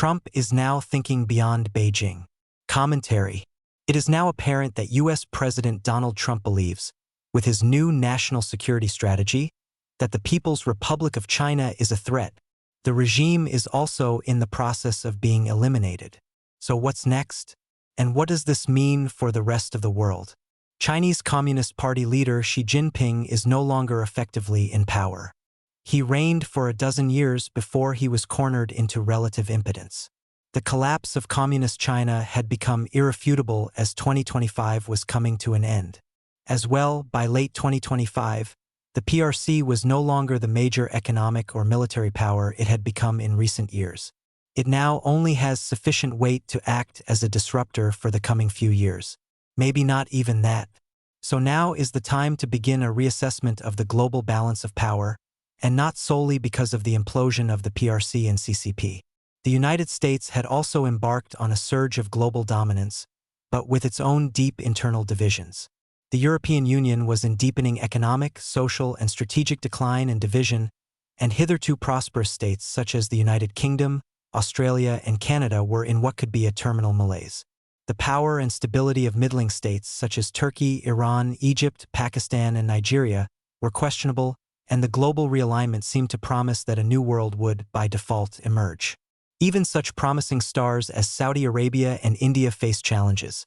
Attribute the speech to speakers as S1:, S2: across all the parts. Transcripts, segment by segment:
S1: Trump is now thinking beyond Beijing. Commentary. It is now apparent that U.S. President Donald Trump believes, with his new national security strategy, that the People's Republic of China is a threat. The regime is also in the process of being eliminated. So what's next? And what does this mean for the rest of the world? Chinese Communist Party leader Xi Jinping is no longer effectively in power. He reigned for a dozen years before he was cornered into relative impotence. The collapse of Communist China had become irrefutable as 2025 was coming to an end. As well, by late 2025, the PRC was no longer the major economic or military power it had become in recent years. It now only has sufficient weight to act as a disruptor for the coming few years. Maybe not even that. So now is the time to begin a reassessment of the global balance of power, and not solely because of the implosion of the PRC and CCP. The United States had also embarked on a surge of global dominance, but with its own deep internal divisions. The European Union was in deepening economic, social, and strategic decline and division, and hitherto prosperous states such as the United Kingdom, Australia, and Canada were in what could be a terminal malaise. The power and stability of middling states such as Turkey, Iran, Egypt, Pakistan, and Nigeria were questionable, and the global realignment seemed to promise that a new world would, by default, emerge. Even such promising stars as Saudi Arabia and India faced challenges,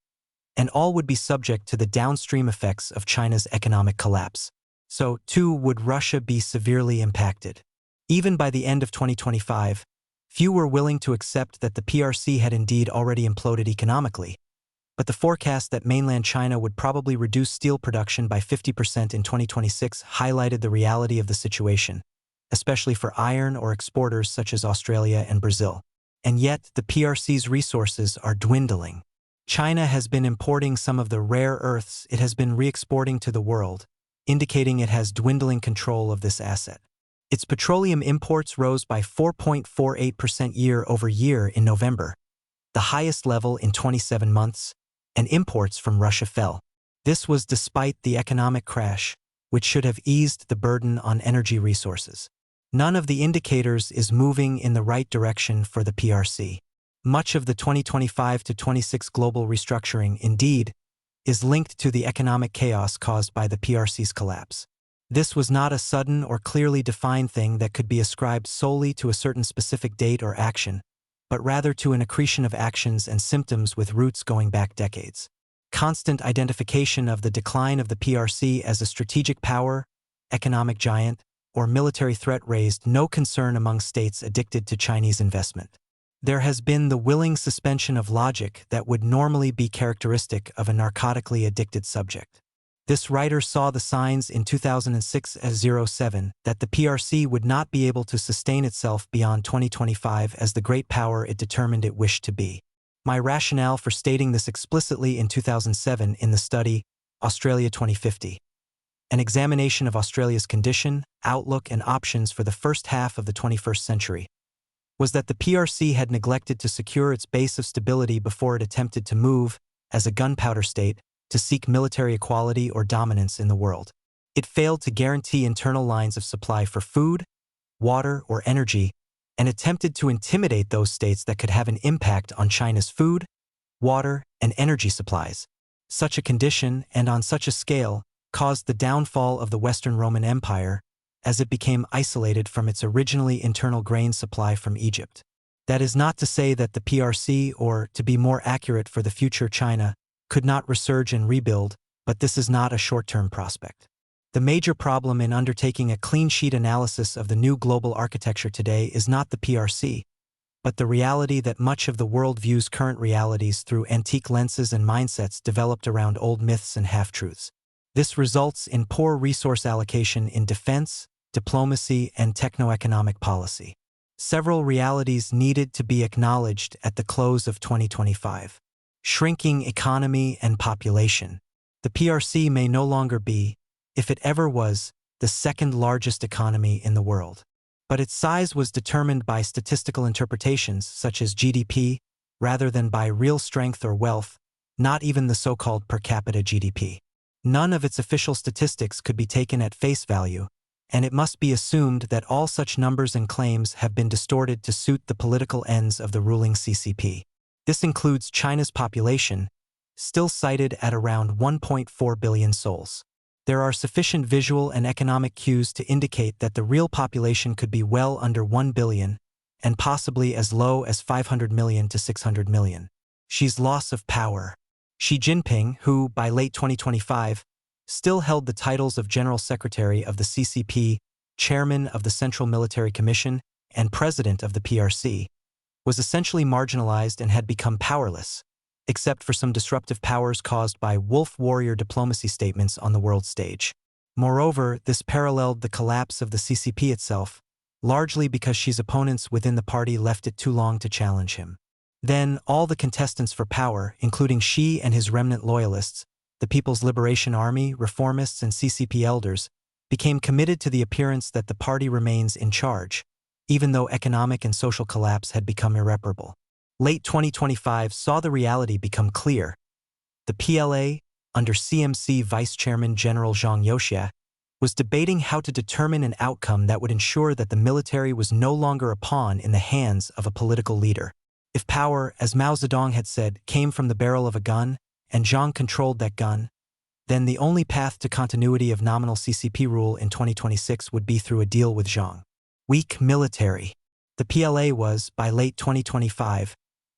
S1: and all would be subject to the downstream effects of China's economic collapse. So, too, would Russia be severely impacted. Even by the end of 2025, few were willing to accept that the PRC had indeed already imploded economically, but the forecast that mainland China would probably reduce steel production by 50% in 2026 highlighted the reality of the situation, especially for iron ore exporters such as Australia and Brazil. And yet, the PRC's resources are dwindling. China has been importing some of the rare earths it has been re-exporting to the world, indicating it has dwindling control of this asset. Its petroleum imports rose by 4.48% year-over-year in November, the highest level in 27 months, and imports from Russia fell. This was despite the economic crash, which should have eased the burden on energy resources. None of the indicators is moving in the right direction for the PRC. Much of the 2025-26 global restructuring, indeed, is linked to the economic chaos caused by the PRC's collapse. This was not a sudden or clearly defined thing that could be ascribed solely to a certain specific date or action, but rather to an accretion of actions and symptoms with roots going back decades. Constant identification of the decline of the PRC as a strategic power, economic giant, or military threat raised no concern among states addicted to Chinese investment. There has been the willing suspension of logic that would normally be characteristic of a narcotically addicted subject. This writer saw the signs in 2006-07 that the PRC would not be able to sustain itself beyond 2025 as the great power it determined it wished to be. My rationale for stating this explicitly in 2007 in the study, Australia 2050. An examination of Australia's condition, outlook, and options for the first half of the 21st century, was that the PRC had neglected to secure its base of stability before it attempted to move, as a gunpowder state, to seek military equality or dominance in the world. It failed to guarantee internal lines of supply for food, water, or energy, and attempted to intimidate those states that could have an impact on China's food, water, and energy supplies. Such a condition, and on such a scale, caused the downfall of the Western Roman Empire, as it became isolated from its originally internal grain supply from Egypt. That is not to say that the PRC, or, to be more accurate for the future China, could not resurge and rebuild, but this is not a short-term prospect. The major problem in undertaking a clean-sheet analysis of the new global architecture today is not the PRC, but the reality that much of the world views current realities through antique lenses and mindsets developed around old myths and half-truths. This results in poor resource allocation in defense, diplomacy, and techno-economic policy. Several realities needed to be acknowledged at the close of 2025. Shrinking economy and population. The PRC may no longer be, if it ever was, the second largest economy in the world. But its size was determined by statistical interpretations such as GDP, rather than by real strength or wealth, not even the so-called per capita GDP. None of its official statistics could be taken at face value, and it must be assumed that all such numbers and claims have been distorted to suit the political ends of the ruling CCP. This includes China's population, still cited at around 1.4 billion souls. There are sufficient visual and economic cues to indicate that the real population could be well under 1 billion, and possibly as low as 500 million to 600 million. Xi's loss of power. Xi Jinping, who, by late 2025, still held the titles of General Secretary of the CCP, Chairman of the Central Military Commission, and President of the PRC, was essentially marginalized and had become powerless, except for some disruptive powers caused by wolf warrior diplomacy statements on the world stage. Moreover, this paralleled the collapse of the CCP itself, largely because Xi's opponents within the party left it too long to challenge him. Then, all the contestants for power, including Xi and his remnant loyalists, the People's Liberation Army, reformists, and CCP elders, became committed to the appearance that the party remains in charge, even though economic and social collapse had become irreparable. Late 2025 saw the reality become clear. The PLA, under CMC Vice Chairman General Zhang Youxia, was debating how to determine an outcome that would ensure that the military was no longer a pawn in the hands of a political leader. If power, as Mao Zedong had said, came from the barrel of a gun, and Zhang controlled that gun, then the only path to continuity of nominal CCP rule in 2026 would be through a deal with Zhang. Weak military. The PLA was, by late 2025,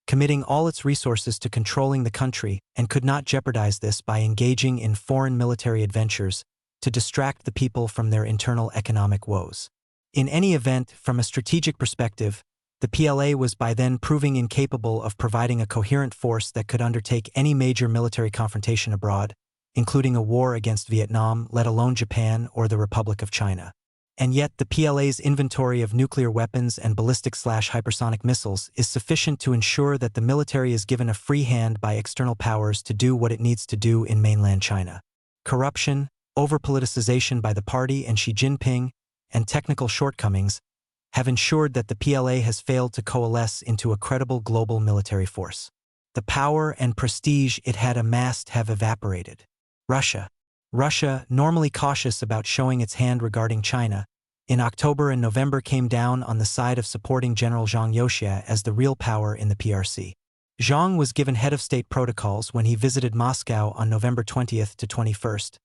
S1: committing all its resources to controlling the country and could not jeopardize this by engaging in foreign military adventures to distract the people from their internal economic woes. In any event, from a strategic perspective, the PLA was by then proving incapable of providing a coherent force that could undertake any major military confrontation abroad, including a war against Vietnam, let alone Japan or the Republic of China. And yet, the PLA's inventory of nuclear weapons and ballistic/hypersonic missiles is sufficient to ensure that the military is given a free hand by external powers to do what it needs to do in mainland China. Corruption, over-politicization by the party and Xi Jinping, and technical shortcomings have ensured that the PLA has failed to coalesce into a credible global military force. The power and prestige it had amassed have evaporated. Russia. Russia, normally cautious about showing its hand regarding China, in October and November came down on the side of supporting General Zhang Youxia as the real power in the PRC. Zhang was given head of state protocols when he visited Moscow on November 20th to 21st,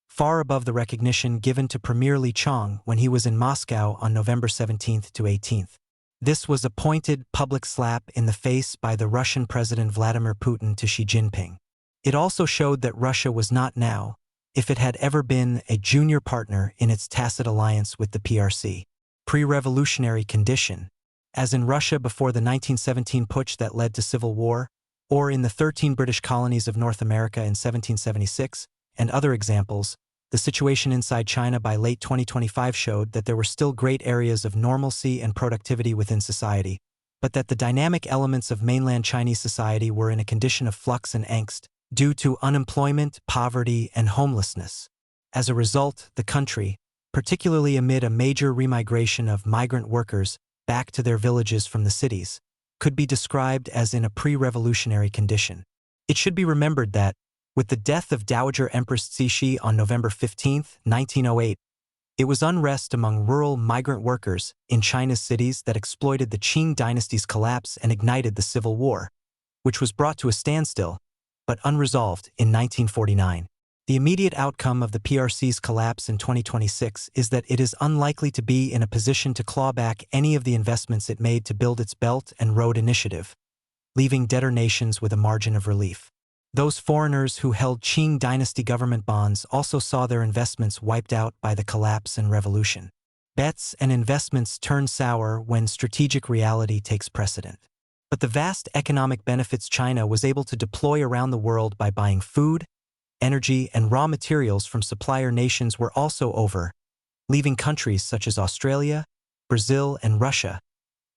S1: far above the recognition given to Premier Li Chang when he was in Moscow on November 17th to 18th. This was a pointed public slap in the face by the Russian President Vladimir Putin to Xi Jinping. It also showed that Russia was not now, if it had ever been, a junior partner in its tacit alliance with the PRC. Pre-revolutionary condition, as in Russia before the 1917 putsch that led to civil war, or in the 13 British colonies of North America in 1776, and other examples, the situation inside China by late 2025 showed that there were still great areas of normalcy and productivity within society, but that the dynamic elements of mainland Chinese society were in a condition of flux and angst, due to unemployment, poverty, and homelessness. As a result, the country, particularly amid a major remigration of migrant workers back to their villages from the cities, could be described as in a pre-revolutionary condition. It should be remembered that, with the death of Dowager Empress Cixi on November 15, 1908, it was unrest among rural migrant workers in China's cities that exploited the Qing dynasty's collapse and ignited the Civil War, which was brought to a standstill, but unresolved, in 1949. The immediate outcome of the PRC's collapse in 2026 is that it is unlikely to be in a position to claw back any of the investments it made to build its Belt and Road Initiative, leaving debtor nations with a margin of relief. Those foreigners who held Qing dynasty government bonds also saw their investments wiped out by the collapse and revolution. Bets and investments turn sour when strategic reality takes precedent. But the vast economic benefits China was able to deploy around the world by buying food, energy, and raw materials from supplier nations were also over, leaving countries such as Australia, Brazil, and Russia,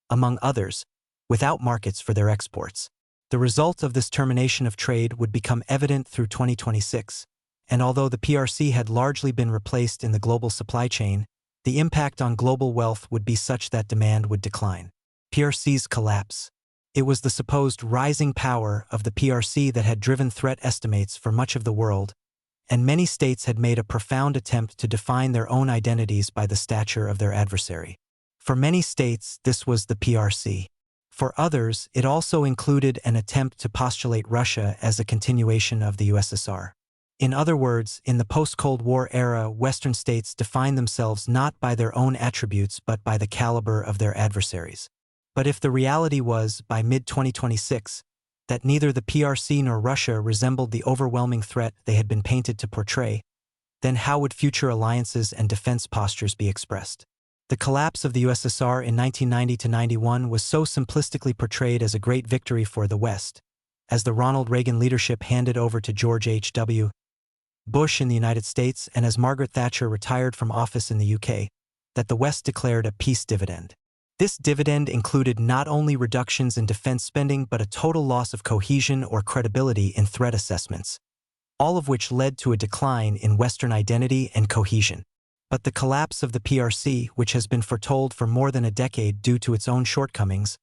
S1: among others, without markets for their exports. The result of this termination of trade would become evident through 2026, and although the PRC had largely been replaced in the global supply chain, the impact on global wealth would be such that demand would decline. PRC's collapse. It was the supposed rising power of the PRC that had driven threat estimates for much of the world, and many states had made a profound attempt to define their own identities by the stature of their adversary. For many states, this was the PRC. For others, it also included an attempt to postulate Russia as a continuation of the USSR. In other words, in the post-Cold War era, Western states defined themselves not by their own attributes but by the caliber of their adversaries. But if the reality was, by mid-2026, that neither the PRC nor Russia resembled the overwhelming threat they had been painted to portray, then how would future alliances and defense postures be expressed? The collapse of the USSR in 1990–91 was so simplistically portrayed as a great victory for the West, as the Ronald Reagan leadership handed over to George H.W. Bush in the United States and as Margaret Thatcher retired from office in the UK, that the West declared a peace dividend. This dividend included not only reductions in defense spending but a total loss of cohesion or credibility in threat assessments, all of which led to a decline in Western identity and cohesion. But the collapse of the PRC, which has been foretold for more than a decade due to its own shortcomings,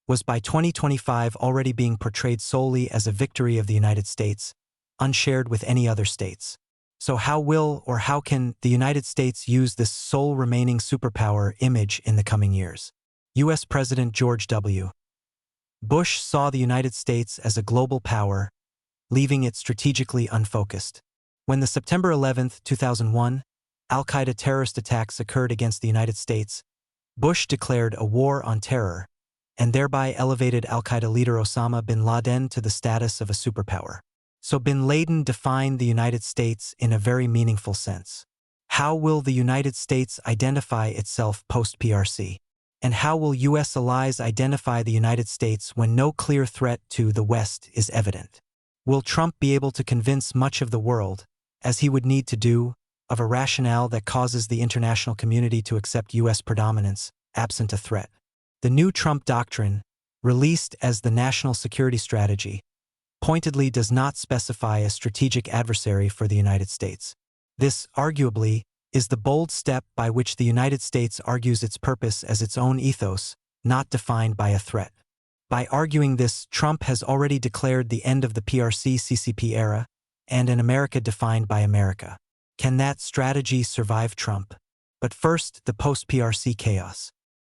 S1: was by 2025 already being portrayed solely as a victory of the United States, unshared with any other states. So how will or how can the United States use this sole remaining superpower image in the coming years? U.S. President George W. Bush saw the United States as a global power, leaving it strategically unfocused. When the September 11, 2001, al-Qaeda terrorist attacks occurred against the United States, Bush declared a war on terror and thereby elevated al-Qaeda leader Osama bin Laden to the status of a superpower. So bin Laden defined the United States in a very meaningful sense. How will the United States identify itself post-PRC? And how will U.S. allies identify the United States when no clear threat to the West is evident? Will Trump be able to convince much of the world, as he would need to do, of a rationale that causes the international community to accept U.S. predominance, absent a threat? The new Trump doctrine, released as the National Security Strategy, pointedly does not specify a strategic adversary for the United States. This, arguably, is the bold step by which the United States argues its purpose as its own ethos, not defined by a threat. By arguing this, Trump has already declared the end of the PRC-CCP era and an America defined by America. Can that strategy survive Trump? But first, the post-PRC chaos.